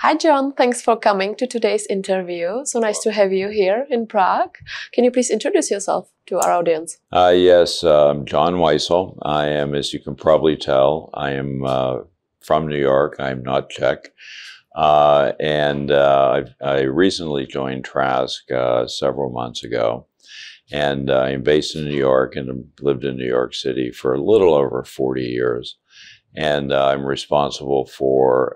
Hi, John. Thanks for coming to today's interview. So nice to have you here in Prague. Can you please introduce yourself to our audience? Yes, I'm John Weisel. I am, as you can probably tell, I am from New York. I'm not Czech. I recently joined Trask several months ago. And I'm based in New York and lived in New York City for a little over 40 years. And I'm responsible for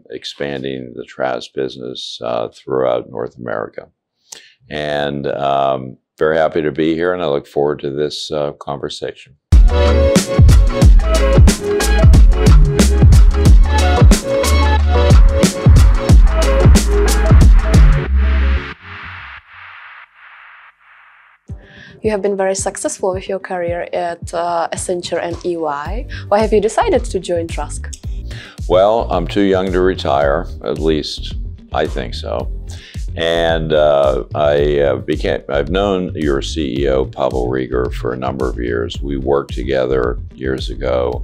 expanding the Trask business throughout North America. And very happy to be here, and I look forward to this conversation. You have been very successful with your career at Accenture and EY. Why have you decided to join Trask? Well, I'm too young to retire, at least I think so. And I've known your CEO, Pavel Rieger, for a number of years. We worked together years ago.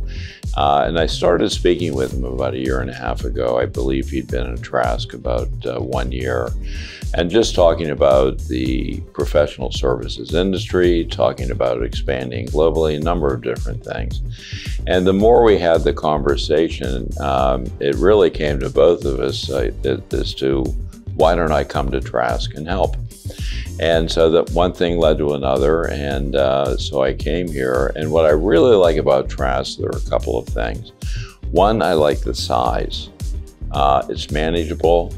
And I started speaking with him about a year and a half ago. I believe he'd been at Trask about 1 year. And just talking about the professional services industry, talking about expanding globally, a number of different things. And the more we had the conversation, it really came to both of us as to, why don't I come to Trask and help? And so that one thing led to another, and so I came here. And what I really like about Trask, there are a couple of things. One, I like the size. It's manageable.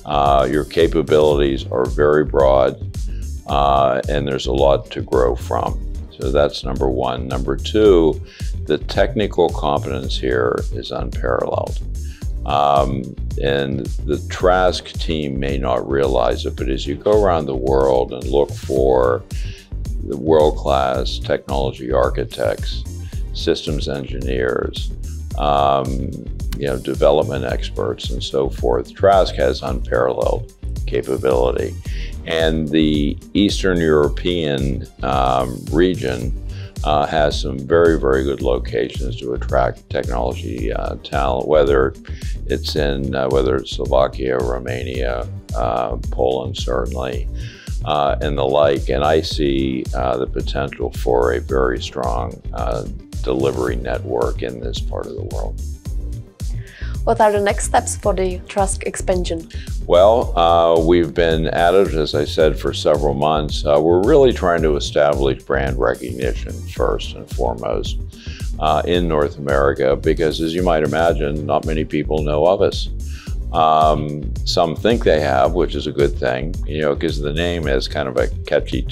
Your capabilities are very broad, and there's a lot to grow from. So that's number one. Number two, the technical competence here is unparalleled. And the Trask team may not realize it, but as you go around the world and look for the world-class technology architects, systems engineers, development experts and so forth, Trask has unparalleled capability. And the Eastern European region has some very, very good locations to attract technology talent, whether it's Slovakia, Romania, Poland certainly, and the like. And I see the potential for a very strong delivery network in this part of the world. What are the next steps for the Trask expansion? Well, we've been at it, as I said, for several months. We're really trying to establish brand recognition first and foremost in North America, because as you might imagine, not many people know of us. Some think they have, which is a good thing, because the name is kind of a catchy,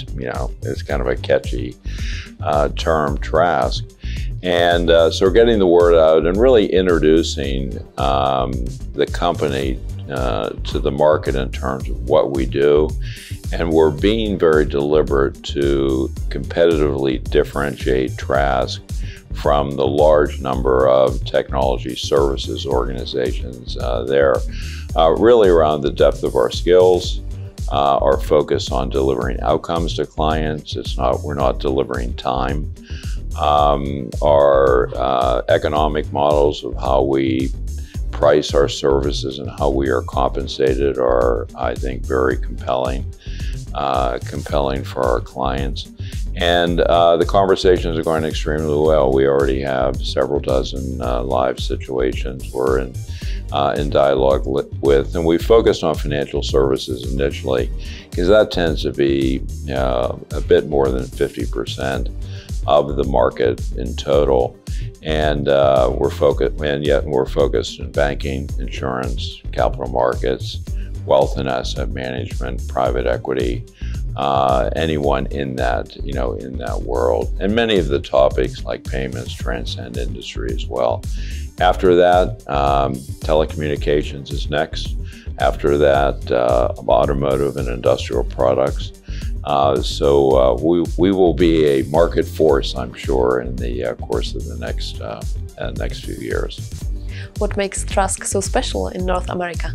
term, Trask. And so we're getting the word out and really introducing the company to the market in terms of what we do. And we're being very deliberate to competitively differentiate Trask from the large number of technology services organizations there, really around the depth of our skills, our focus on delivering outcomes to clients. We're not delivering time. Our economic models of how we price our services and how we are compensated are, I think, very compelling for our clients. And the conversations are going extremely well. We already have several dozen live situations we're in dialogue with, and we focused on financial services initially, because that tends to be a bit more than 50% of the market in total. And we're focused in banking, insurance, capital markets, wealth and asset management, private equity, anyone in that, in that world. And many of the topics like payments transcend industry as well. After that, telecommunications is next. After that, automotive and industrial products. So we will be a market force, I'm sure, in the course of the next few years. What makes Trask so special in North America?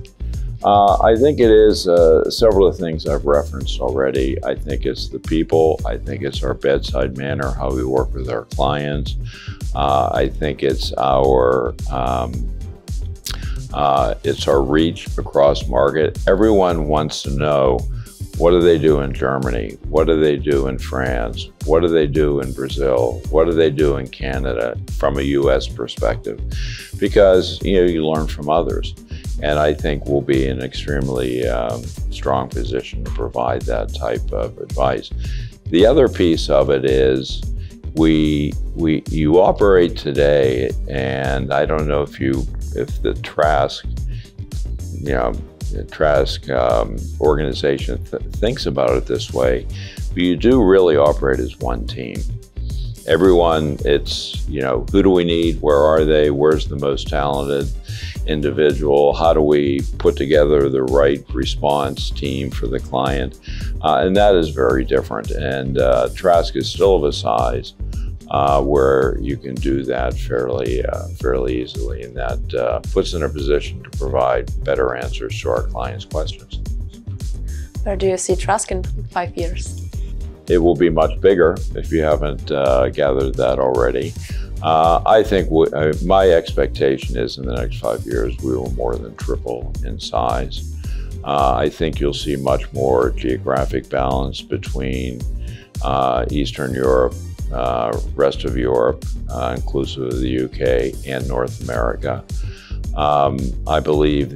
I think it is several of the things I've referenced already. I think it's the people. I think it's our bedside manner, how we work with our clients. I think it's our It's our reach across market. Everyone wants to know, what do they do in Germany? What do they do in France? What do they do in Brazil? What do they do in Canada from a US perspective? Because you learn from others. And I think we'll be in an extremely strong position to provide that type of advice. The other piece of it is you operate today, and I don't know if the Trask, Trask organization thinks about it this way, but you do really operate as one team. Everyone, it's, who do we need? Where are they? Where's the most talented individual? How do we put together the right response team for the client? And that is very different. And Trask is still of a size where you can do that fairly easily, and that puts us in a position to provide better answers to our clients' questions. Where do you see Trask in 5 years? It will be much bigger, if you haven't gathered that already. I think my expectation is in the next 5 years we will more than triple in size. I think you'll see much more geographic balance between Eastern Europe, rest of Europe, inclusive of the UK, and North America. I believe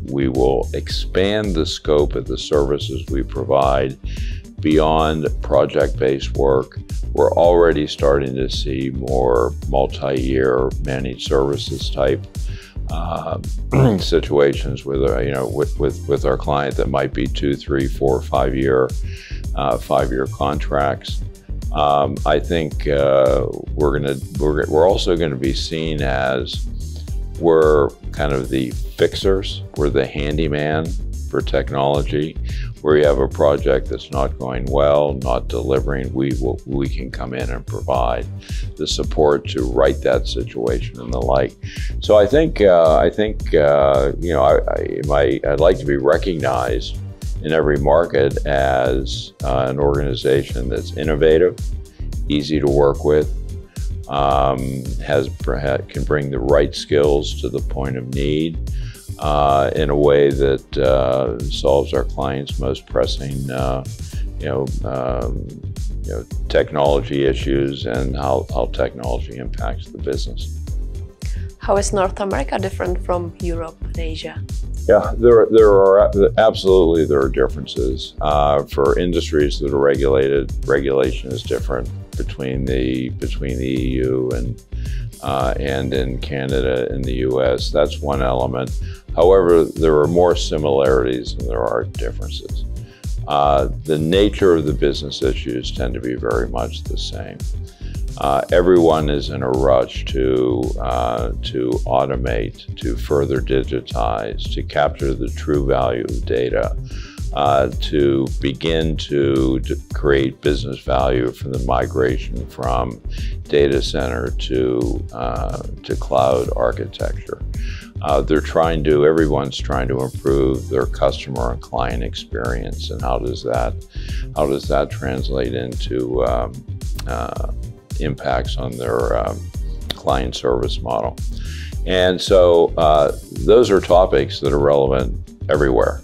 we will expand the scope of the services we provide beyond project-based work. We're already starting to see more multi-year managed services type situations with our client that might be 2, 3, 4, 5 year contracts. I think we're also going to be seen as we're kind of the fixers, we're the handyman for technology. Where you have a project that's not going well, not delivering, we can come in and provide the support to right that situation and the like. So I think I'd like to be recognized in every market as an organization that's innovative, easy to work with, can bring the right skills to the point of need in a way that solves our clients' most pressing technology issues and how technology impacts the business. How is North America different from Europe and Asia? Yeah, there are absolutely differences. For industries that are regulated, regulation is different between the EU and in Canada and the US. That's one element. However, there are more similarities than there are differences. The nature of the business issues tend to be very much the same. Everyone is in a rush to automate, to further digitize, to capture the true value of data, to begin to create business value from the migration from data center to cloud architecture. Everyone's trying to improve their customer and client experience, and how does that translate into impacts on their client service model. And so those are topics that are relevant everywhere.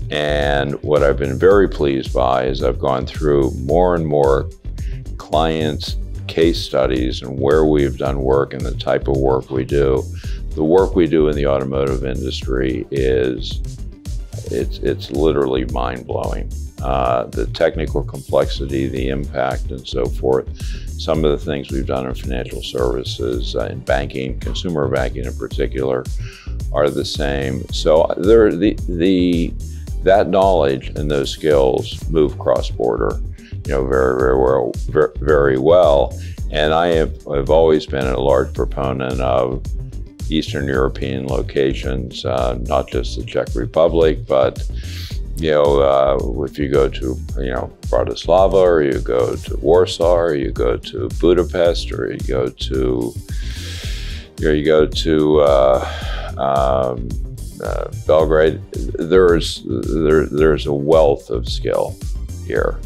And what I've been very pleased by is I've gone through more and more clients' case studies and where we've done work and the type of work we do. The work we do in the automotive industry it's literally mind-blowing. The technical complexity, the impact, and so forth. Some of the things we've done in financial services, in banking, consumer banking in particular, are the same. So that knowledge and those skills move cross-border, very well. And I've always been a large proponent of Eastern European locations, not just the Czech Republic, but if you go to Bratislava, or you go to Warsaw, or you go to Budapest, or you go to Belgrade, there's a wealth of skill here,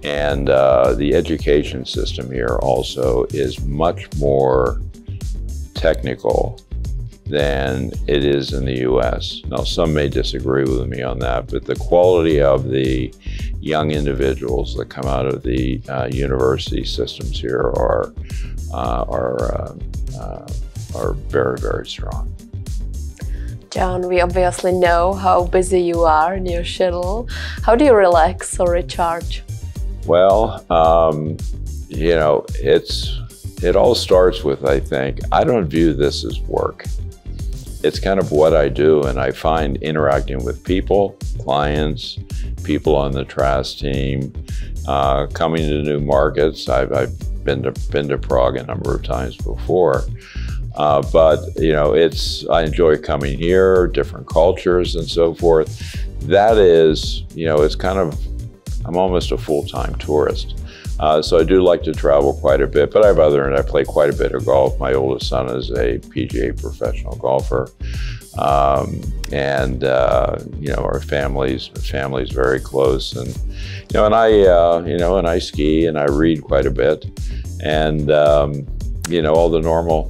and the education system here also is much more technical than it is in the US. Now, some may disagree with me on that, but the quality of the young individuals that come out of the university systems here are very, very strong. John, we obviously know how busy you are in your schedule. How do you relax or recharge? Well, you know, it all starts with, I think, I don't view this as work. It's kind of what I do, and I find interacting with people, clients, people on the Trask team, coming to new markets. I've been to Prague a number of times before. But, you know, I enjoy coming here, different cultures and so forth. That is, you know, it's kind of, I'm almost a full-time tourist. So I do like to travel quite a bit, but I play quite a bit of golf. My oldest son is a PGA professional golfer. You know, our family's very close, and, you know, and I ski and I read quite a bit. And, you know, all the normal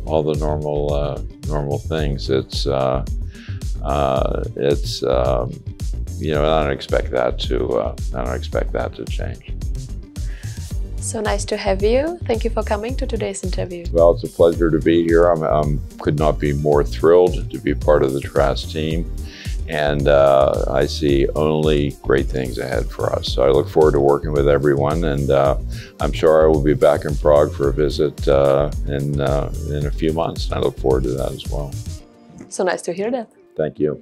things. It's you know, I don't expect that to change. So nice to have you. Thank you for coming to today's interview. Well, it's a pleasure to be here. Could not be more thrilled to be part of the Trask team. And I see only great things ahead for us. So I look forward to working with everyone, and I'm sure I will be back in Prague for a visit in a few months. I look forward to that as well. So nice to hear that. Thank you.